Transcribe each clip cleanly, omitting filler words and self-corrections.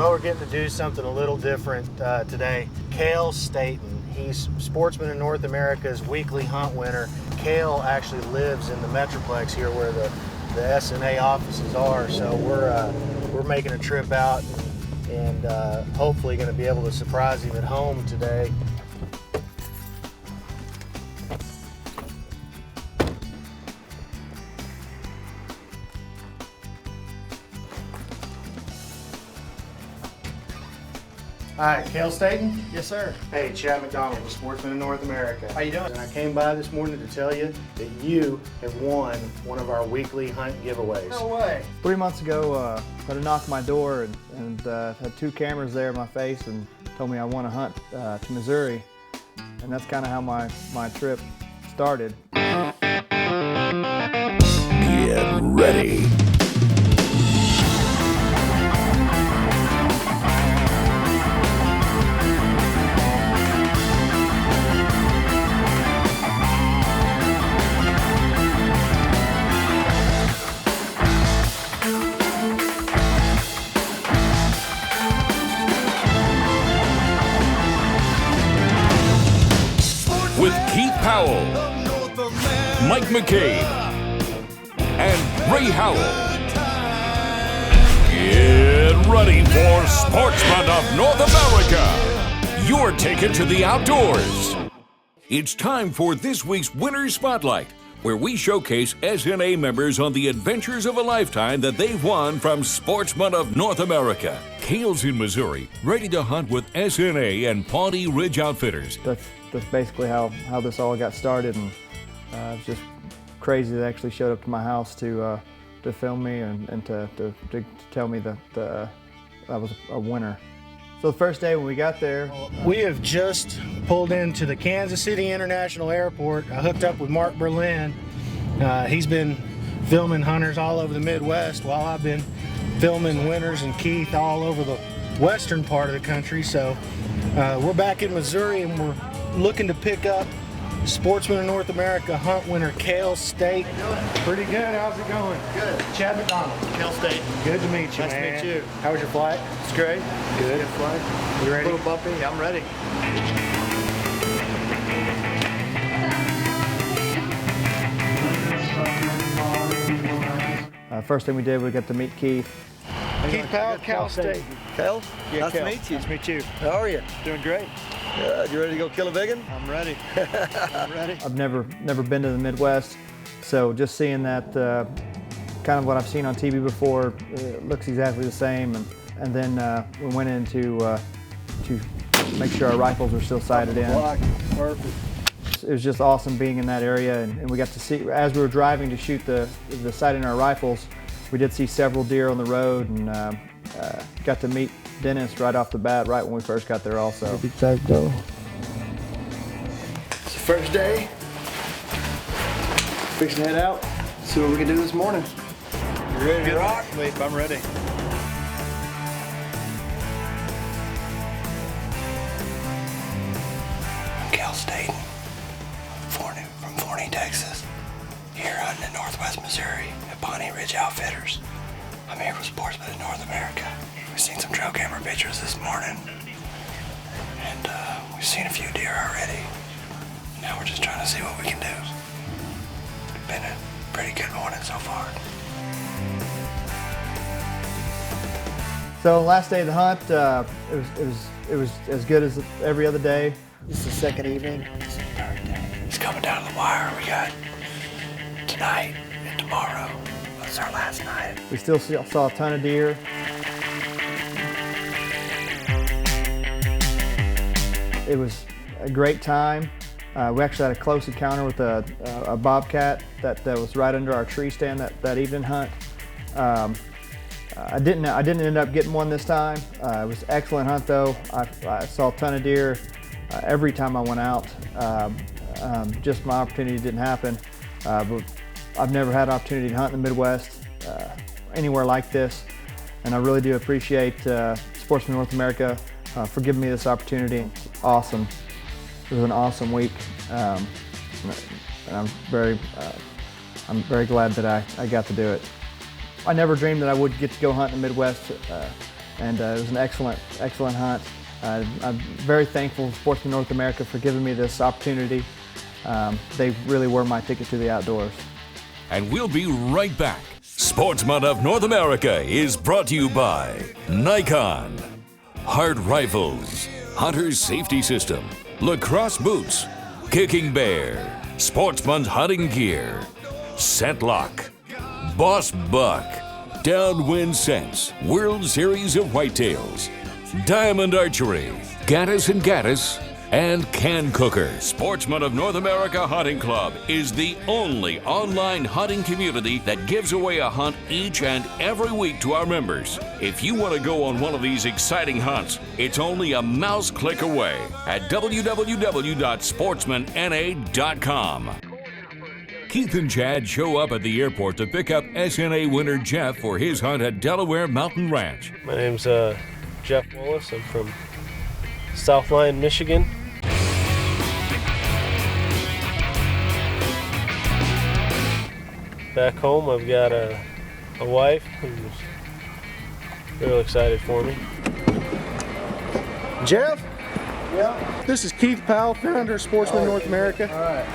Well, we're getting to do something a little different today. Cale Staten, he's Sportsman in North America's weekly hunt winner. Cale actually lives in the Metroplex here where the SNA offices are, so we're making a trip out and hopefully going to be able to surprise him at home today. Hi, Cale Staten? Yes, sir. Hey, Chad McDonald, the Sportsman in North America. How you doing? And I came by this morning to tell you that you have won one of our weekly hunt giveaways. No way. 3 months ago, had a knock on my door and had 2 cameras there in my face and told me I won a hunt to Missouri. And that's kind of how my trip started. Get ready. With Keith Powell, Mike McCabe, and Ray Howell. Get ready for Sportsman of North America. You're taken to the outdoors. It's time for this week's Winner Spotlight, where we showcase SNA members on the adventures of a lifetime that they've won from Sportsman of North America. Cale's in Missouri, ready to hunt with SNA and Pawnee Ridge Outfitters. That's basically how this all got started, and it was just crazy they actually showed up to my house to film me and to tell me that I was a winner. So the first day when we got there, We have just pulled into the Kansas City International Airport. I hooked up with Mark Berlin. He's been filming hunters all over the Midwest while I've been filming winners and Keith all over the western part of the country. So we're back in Missouri and we're looking to pick up Sportsman of North America hunt winner Cale Staten. Pretty good. How's it going? Good. Chad McDonald. Cale Staten. Good to meet you, Nice to man. meet you. How was your flight? It's great. Good. Good flight. You A ready? little bumpy. I'm ready. first thing we did, we got to meet Keith. Keith Powell, Cale Staten. Kel, Yeah, nice Kel. to meet you. Nice to meet you. How are you? Doing great. Good. You ready to go kill a vegan? I'm ready. I'm ready. I've never been to the Midwest, so just seeing that kind of what I've seen on TV before, looks exactly the same. And then we went in to make sure our rifles were still sighted in. Block. Perfect. It was just awesome being in that area, and we got to see, as we were driving to shoot the sight in our rifles, we did see several deer on the road, and got to meet Dennis right off the bat, right when we first got there also. Exacto. It's the first day. Fixing to head out. See what we can do this morning. You ready to rock? Sleep. I'm ready. Cale Staten from Forney, Texas, here hunting in Northwest Missouri at Pawnee Ridge Outfitters. I'm here with Sportsman in North America. We've seen some trail camera pictures this morning, and we've seen a few deer already. Now we're just trying to see what we can do. It's been a pretty good morning so far. So last day of the hunt, it was as good as every other day. This is the second evening. It's coming down to the wire. We got tonight and tomorrow. That's our last night. We still saw a ton of deer. It was a great time. We actually had a close encounter with a bobcat that was right under our tree stand that evening hunt. I didn't end up getting one this time. It was an excellent hunt though. I saw a ton of deer every time I went out. Just my opportunity didn't happen. But I've never had an opportunity to hunt in the Midwest anywhere like this, and I really do appreciate Sportsman North America for giving me this opportunity. Awesome. It was an awesome week, and I'm very glad that I got to do it. I never dreamed that I would get to go hunt in the Midwest and it was an excellent hunt. I'm very thankful to Sportsman North America for giving me this opportunity. They really were my ticket to the outdoors. And we'll be right back. Sportsman of North America is brought to you by Nikon, Hard Rifles, Hunter's Safety System, Lacrosse Boots, Kicking Bear, Sportsman's Hunting Gear, Scentlock, Boss Buck, Downwind Scents, World Series of Whitetails, Diamond Archery, Gaddis and Gaddis, and Can Cooker. Sportsman of North America Hunting Club is the only online hunting community that gives away a hunt each and every week to our members. If you want to go on one of these exciting hunts, it's only a mouse click away at www.sportsmanna.com. Keith and Chad show up at the airport to pick up SNA winner Jeff for his hunt at Delaware Mountain Ranch. My name's Jeff Wallace. I'm from Southline, Michigan. Back home, I've got a wife who's real excited for me. Jeff, Yeah. this is Keith Powell, founder of Sportsman North America. All right.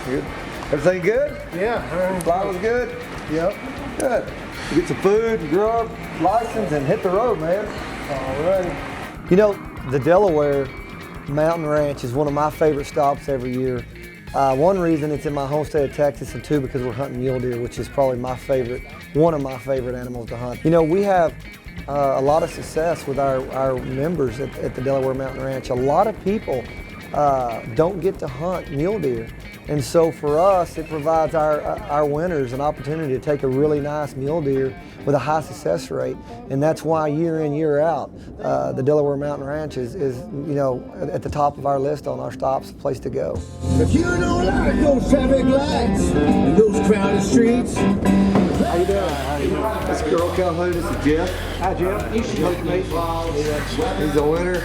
Good. Everything good? Yeah. Fly was good? Yep. Good. Get some food, grub, license, and hit the road, man. All right. You know, the Delaware Mountain Ranch is one of my favorite stops every year. One reason it's in my home state of Texas, and two, because we're hunting mule deer, which is probably one of my favorite animals to hunt. You know, we have a lot of success with our members at the Delaware Mountain Ranch. A lot of people don't get to hunt mule deer. And so for us, it provides our winners an opportunity to take a really nice mule deer with a high success rate. And that's why year in, year out, the Delaware Mountain Ranch is you know, at the top of our list on our stops, place to go. If you don't like those traffic lights and those crowded streets. How you doing? This is Earl Calhoun. This is Jeff. Hi, Jeff. He's a winner.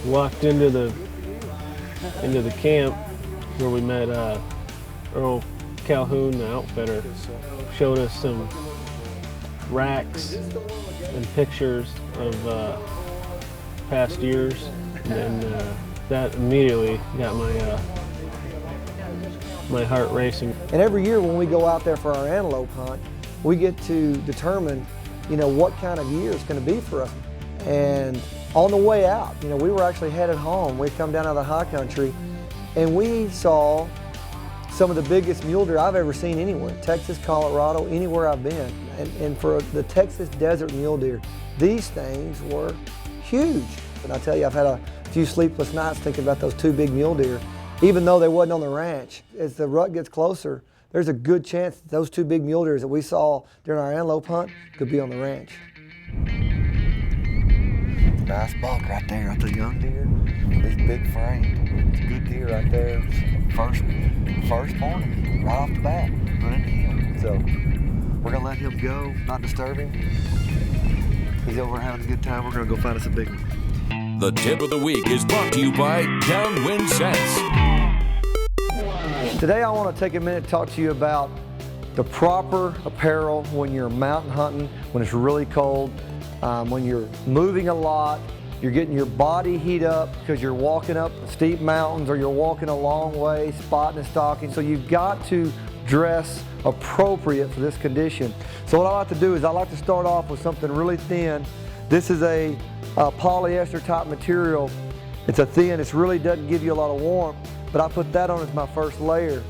Walked into the camp where we met Earl Calhoun, the outfitter. Showed us some racks and pictures of past years, and that immediately got my heart racing. And every year when we go out there for our antelope hunt, we get to determine, you know, what kind of year it's going to be for us. And on the way out, you know, we were actually headed home. We'd come down out of the high country, and we saw some of the biggest mule deer I've ever seen anywhere. Texas, Colorado, anywhere I've been. And for the Texas desert mule deer, these things were huge. And I tell you, I've had a few sleepless nights thinking about those two big mule deer, even though they wasn't on the ranch. As the rut gets closer, there's a good chance that those two big mule deer that we saw during our antelope hunt could be on the ranch. Nice buck right there. That's a young deer. He's big framed. It's a good deer right there. First morning, right off the bat, run into him. So we're gonna let him go, not disturb him. He's over having a good time. We're gonna go find us a big one. The tip of the week is brought to you by Downwind Scents. Today I want to take a minute to talk to you about the proper apparel when you're mountain hunting, when it's really cold, when you're moving a lot, you're getting your body heat up because you're walking up steep mountains or you're walking a long way, spotting and stalking. So you've got to dress appropriate for this condition. So what I like to do is I like to start off with something really thin. This is a polyester type material. It's a thin, it really doesn't give you a lot of warmth, but I put that on as my first layer.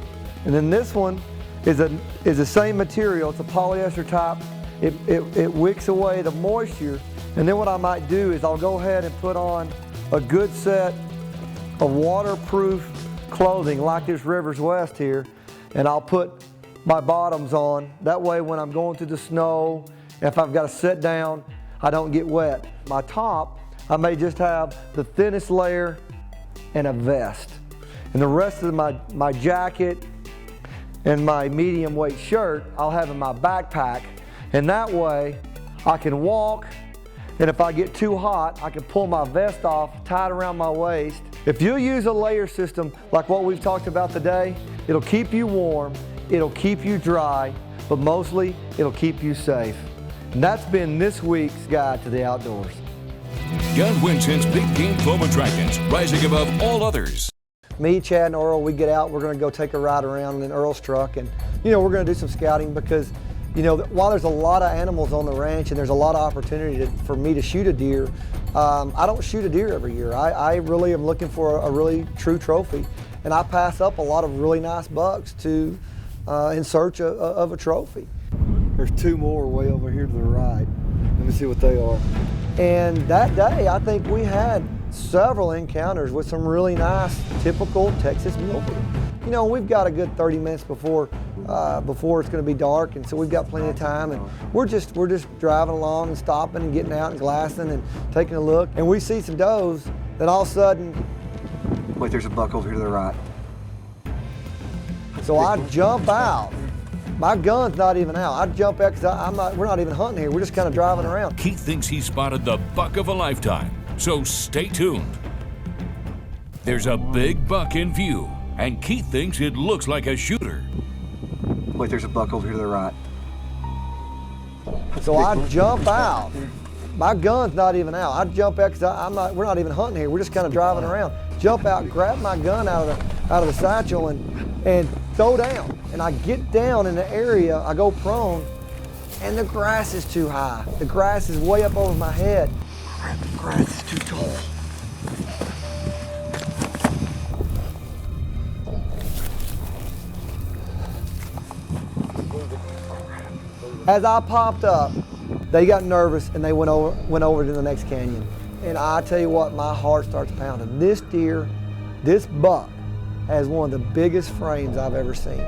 And then this one is the same material. It's a polyester type. It wicks away the moisture. And then what I might do is I'll go ahead and put on a good set of waterproof clothing like this Rivers West here, and I'll put my bottoms on. That way when I'm going through the snow, if I've got to sit down, I don't get wet. My top, I may just have the thinnest layer and a vest. And the rest of my jacket and my medium weight shirt, I'll have in my backpack. And that way I can walk, and if I get too hot, I can pull my vest off, tie it around my waist. If you use a layer system like what we've talked about today, it'll keep you warm, it'll keep you dry, but mostly it'll keep you safe. And that's been this week's Guide to the Outdoors. John Winston's Big Game Club attractions, rising above all others. Me, Chad, and Earl, we get out, we're gonna go take a ride around in Earl's truck, and we're gonna do some scouting because, while there's a lot of animals on the ranch and there's a lot of opportunity for me to shoot a deer, I don't shoot a deer every year. I really am looking for a really true trophy, and I pass up a lot of really nice bucks in search of a trophy. There's two more way over here to the right. Let me see what they are. And that day, I think we had several encounters with some really nice, typical Texas mule deer. We've got a good 30 minutes before it's going to be dark, and so we've got plenty of time. And we're just driving along and stopping and getting out and glassing and taking a look. And we see some does. Then all of a sudden, wait, there's a buck over here to the right. So I jump out. My gun's not even out. I jump out because we're not even hunting here. We're just kind of driving around. Keith thinks he spotted the buck of a lifetime, so stay tuned. There's a big buck in view, and Keith thinks it looks like a shooter. Wait, there's a buck over here to the right. So I jump out. My gun's not even out. I jump out because we're not even hunting here. We're just kind of driving around. Jump out, grab my gun out of the satchel and throw down. And I get down in the area, I go prone, and the grass is too high. The grass is way up over my head. Crap, the grass is too tall. As I popped up, they got nervous and they went over to the next canyon. And I tell you what, my heart starts pounding. This deer, this buck, has one of the biggest frames I've ever seen.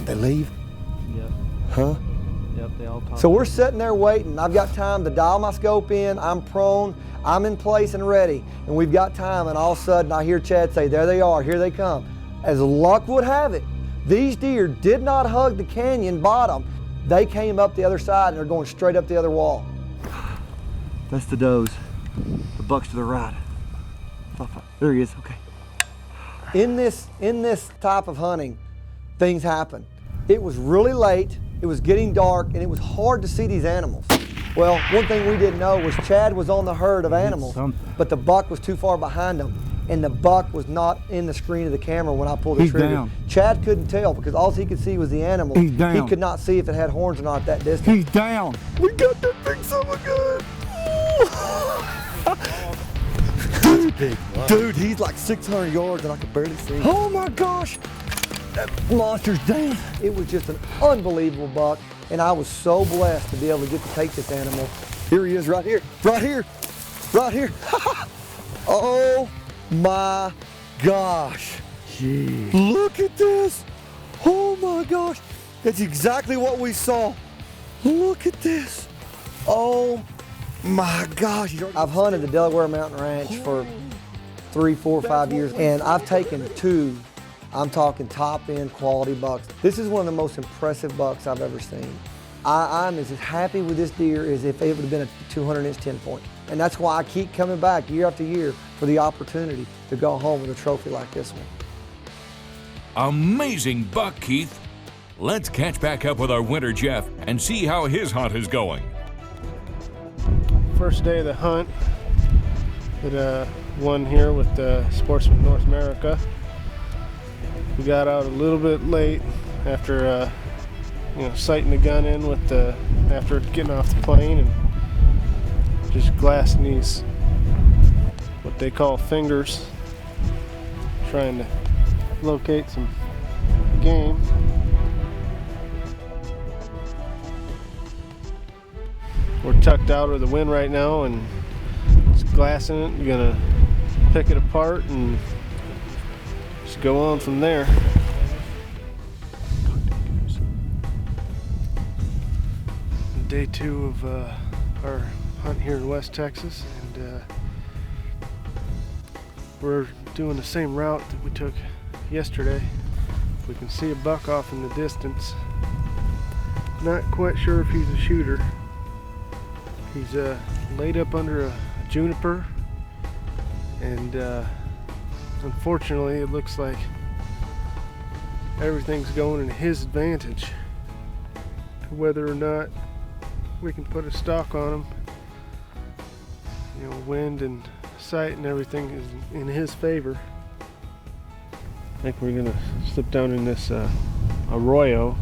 They leave? Yep. Huh? Yep, they all talk. So we're sitting there waiting. I've got time to dial my scope in. I'm prone. I'm in place and ready. And we've got time, and all of a sudden I hear Chad say, there they are, here they come. As luck would have it, these deer did not hug the canyon bottom. They came up the other side and they're going straight up the other wall. That's the does. The buck's to the right. There he is, okay. In this type of hunting, things happen. It was really late, it was getting dark, and it was hard to see these animals. Well, one thing we didn't know was Chad was on the herd of animals, but the buck was too far behind him, and the buck was not in the screen of the camera when I pulled the trigger. Down. Chad couldn't tell because all he could see was the animal. He's down. He could not see if it had horns or not at that distance. He's down. We got that big son of a gun. Dude, he's like 600 yards and I could barely see him. Oh my gosh, that monster's down. It was just an unbelievable buck, and I was so blessed to be able to get to take this animal. Here he is right here, right here, right here. Oh my gosh. Jeez. Look at this. Oh my gosh. That's exactly what we saw. Look at this. Oh my gosh. I've hunted the Delaware Mountain Ranch for 3, 4, 5 years, and I've taken 2, I'm talking top end quality bucks. This is one of the most impressive bucks I've ever seen. I'm as happy with this deer as if it would have been a 200-inch 10-point. And that's why I keep coming back year after year for the opportunity to go home with a trophy like this one. Amazing buck, Keith. Let's catch back up with our winter Jeff and see how his hunt is going. First day of the hunt that won here with Sportsman North America. We got out a little bit late after sighting the gun in with after getting off the plane and just glassing these what they call fingers, trying to locate some game. We're tucked out of the wind right now and just glassing it. You're gonna pick it apart and just go on from there. Day 2 of our hunt here in West Texas, and we're doing the same route that we took yesterday. We can see a buck off in the distance. Not quite sure if he's a shooter. He's laid up under a juniper, And unfortunately, it looks like everything's going in his advantage. Whether or not we can put a stock on him, you know, wind and sight and everything is in his favor. I think we're gonna slip down in this arroyo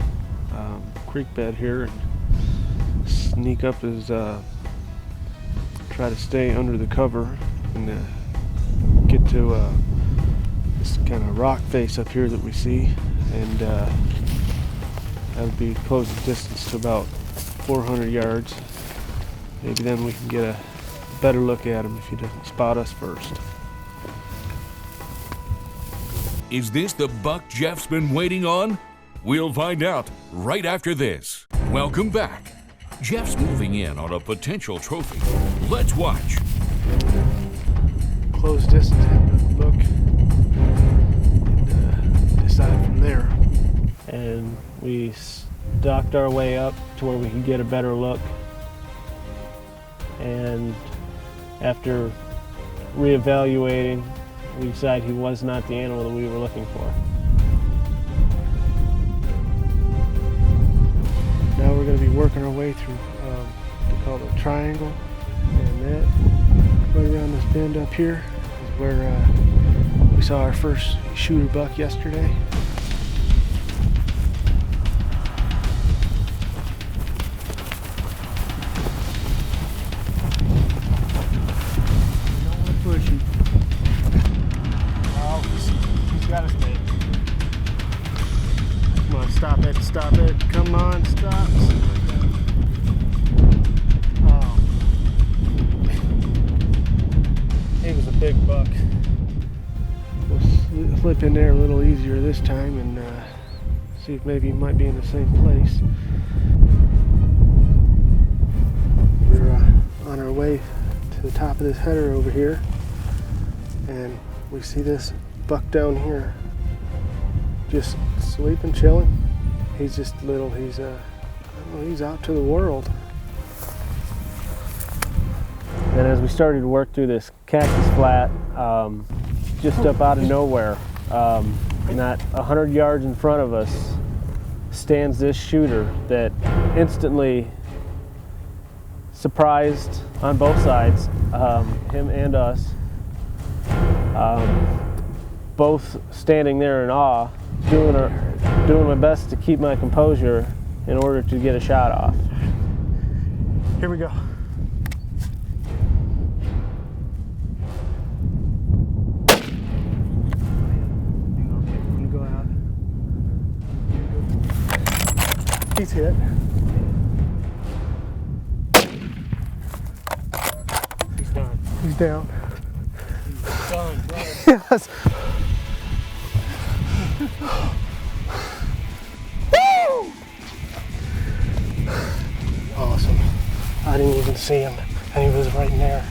creek bed here and sneak up as try to stay under the cover and get to this kind of rock face up here that we see, and that would be close distance to about 400 yards. Maybe then we can get a better look at him if he doesn't spot us first. Is this the buck Jeff's been waiting on? We'll find out right after this. Welcome back. Jeff's moving in on a potential trophy. Let's watch. Close distance, have a look, and decide from there. And we stalked our way up to where we could get a better look. And after reevaluating, we decided he was not the animal that we were looking for. Now we're going to be working our way through what we call the triangle, and that right around this bend up here is where we saw our first shooter buck yesterday. Don't want to push him. Oh, he's got to stay. Come on, stop it, stop it. Come on, stop. Oh. He was a big buck. We'll slip in there a little easier this time and see if maybe he might be in the same place. We're on our way to the top of this header over here, and we see this buck down here just sleeping, chilling. He's just little, he's I don't know, he's out to the world. And as we started to work through this cactus flat, just up out of nowhere, not 100 yards in front of us, stands this shooter that instantly surprised on both sides, him and us, both standing there in awe, doing my best to keep my composure in order to get a shot off. Here we go. Go out. He's hit. He's done. He's down. He's done, brother. Yes. Awesome. I didn't even see him, and he was right in there.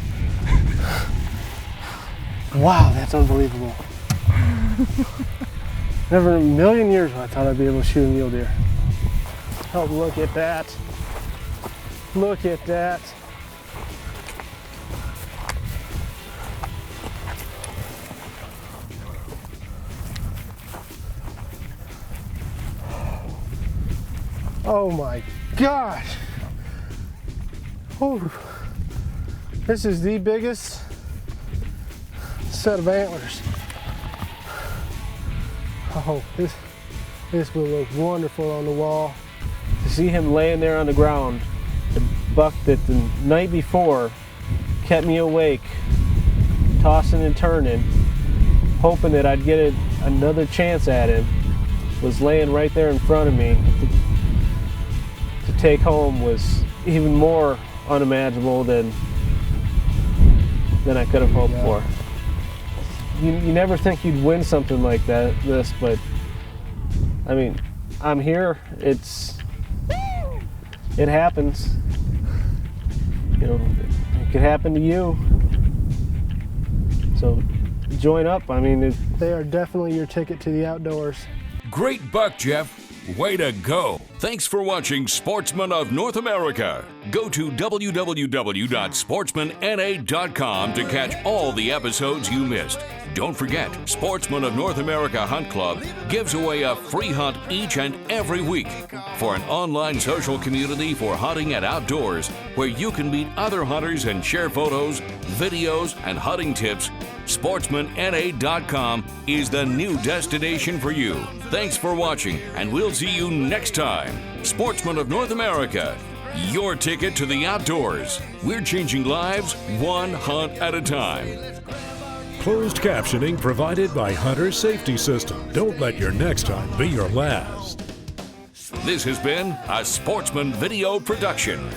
Wow, that's unbelievable. Never in a million years I thought I'd be able to shoot a mule deer. Oh, look at that. Look at that. Oh my gosh. Oh, this is the biggest set of antlers. Oh, this will look wonderful on the wall. To see him laying there on the ground, the buck that the night before kept me awake, tossing and turning, hoping that I'd get another chance at him, was laying right there in front of me. To take home was even more unimaginable than I could have hoped for. You never think you'd win something like this, but I mean, I'm here. It happens. You know, it could happen to you. So join up. I mean, they are definitely your ticket to the outdoors. Great buck, Jeff. Way to go! Thanks for watching Sportsman of North America. Go to www.sportsmanna.com to catch all the episodes you missed. Don't forget, Sportsman of North America Hunt Club gives away a free hunt each and every week for an online social community for hunting and outdoors where you can meet other hunters and share photos, videos, and hunting tips. SportsmanNA.com is the new destination for you. Thanks for watching, and we'll see you next time. Sportsman of North America, your ticket to the outdoors. We're changing lives one hunt at a time. Closed captioning provided by Hunter Safety System. Don't let your next hunt be your last. This has been a Sportsman Video production.